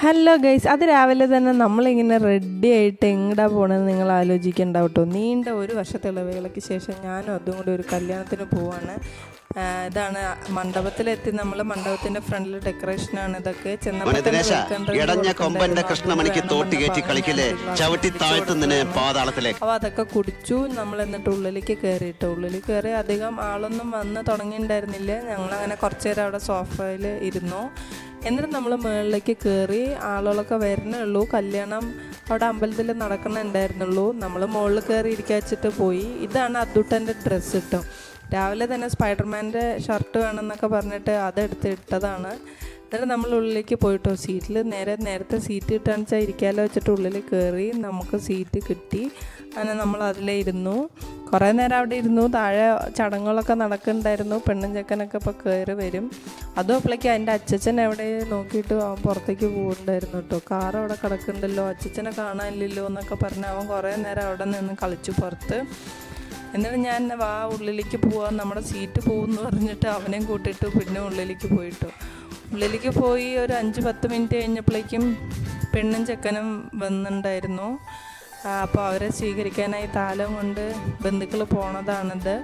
Hello guys, അത് രാവിലെ തന്നെ നമ്മളിങ്ങനെ റെഡി ആയിട്ട് എങ്ങടാ പോകണമെന്ന് നിങ്ങൾ ആലോചിക്കേണ്ട കേട്ടോ. നീണ്ട ഒരു വർഷത്തെ ഇളവുകൾക്ക് ശേഷം ഞാനും അതും കൂടി ഒരു കല്യാണത്തിന് പോവാണ്. ഇതാണ് മണ്ഡപത്തിലെത്തി. നമ്മൾ മണ്ഡപത്തിൻ്റെ ഫ്രണ്ടിൽ ഡെക്കറേഷനാണ് ഇതൊക്കെ. അപ്പോൾ അതൊക്കെ കുടിച്ചു. നമ്മൾ എന്നിട്ട് ഉള്ളിലേക്ക് കയറിയിട്ട് ഉള്ളിൽ കയറി അധികം ആളൊന്നും വന്ന് തുടങ്ങിയിട്ടുണ്ടായിരുന്നില്ല. ഞങ്ങളങ്ങനെ കുറച്ച് നേരം അവിടെ സോഫയിൽ ഇരുന്നു. എന്നിട്ട് നമ്മൾ മുകളിലേക്ക് കയറി. ആളുകളൊക്കെ വരുന്നേ ഉള്ളൂ. കല്യാണം അവിടെ അമ്പലത്തിൽ നടക്കണുണ്ടായിരുന്നുള്ളൂ. നമ്മൾ മുകളിൽ കയറി ഇരിക്കാൻ വെച്ചിട്ട് പോയി. ഇതാണ് അദ്ദുട്ടൻ്റെ ഡ്രസ്സ് കിട്ടും. രാവിലെ തന്നെ സ്പൈഡർമാൻ്റെ ഷർട്ട് വേണമെന്നൊക്കെ പറഞ്ഞിട്ട് അതെടുത്ത് ഇട്ടതാണ്. എന്നിട്ട് നമ്മൾ ഉള്ളിലേക്ക് പോയിട്ടോ. സീറ്റിൽ നേരത്തെ സീറ്റ് കിട്ടാന്ന് വെച്ചാൽ ഇരിക്കാമല്ലോ വെച്ചിട്ട് ഉള്ളിൽ കയറി. നമുക്ക് സീറ്റ് കിട്ടി. അങ്ങനെ നമ്മൾ അതിലേ ഇരുന്നു. കുറേ നേരം അവിടെ ഇരുന്നു. താഴെ ചടങ്ങുകളൊക്കെ നടക്കുന്നുണ്ടായിരുന്നു. പെണ്ണും ചെക്കനൊക്കെ ഇപ്പോൾ കയറി വരും. അതും അപ്പോഴേക്ക് അതിൻ്റെ അച്ഛൻ എവിടെ നോക്കിയിട്ട് അവൻ പുറത്തേക്ക് പോകുന്നുണ്ടായിരുന്നു കേട്ടോ. കാർ അവിടെ കിടക്കുന്നുണ്ടല്ലോ, അച്ഛനെ കാണാനില്ലല്ലോ എന്നൊക്കെ പറഞ്ഞ് അവൻ കുറേ നേരം അവിടെ നിന്ന് കളിച്ചു പുറത്ത്. എന്നിട്ട് ഞാൻ ഉള്ളിലേക്ക് പോവാൻ, നമ്മുടെ സീറ്റ് പോകുമെന്ന് പറഞ്ഞിട്ട് അവനെയും കൂട്ടിയിട്ട് പിന്നെ ഉള്ളിലേക്ക് പോയിട്ടു. ഉള്ളിലേക്ക് പോയി ഒരു 5-10 മിനിറ്റ് കഴിഞ്ഞപ്പോഴേക്കും പെണ്ണും ചെക്കനും വന്നിട്ടുണ്ടായിരുന്നു. അപ്പോൾ അവരെ സ്വീകരിക്കാനായി താലം കൊണ്ട് ബന്ധുക്കൾ പോണതാണിത്.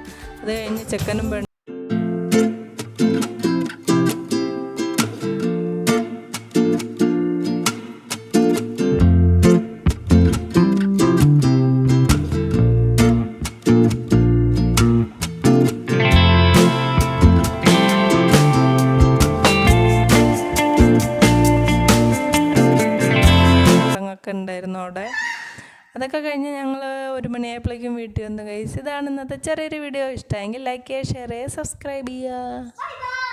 അത് കഴിഞ്ഞ് ചെക്കനും പെണ്ണും ഉണ്ടായിരുന്നു അവിടെ. അതൊക്കെ കഴിഞ്ഞ് ഞങ്ങൾ 1 മണിയായപ്പോഴേക്കും വീട്ടിൽ വന്നു ഗൈസ്. ഇതാണ് ഇന്നത്തെ ചെറിയൊരു വീഡിയോ. ഇഷ്ടമെങ്കിൽ ലൈക്ക് ചെയ്യുക, ഷെയർ ചെയ്യുക, സബ്സ്ക്രൈബ് ചെയ്യുക.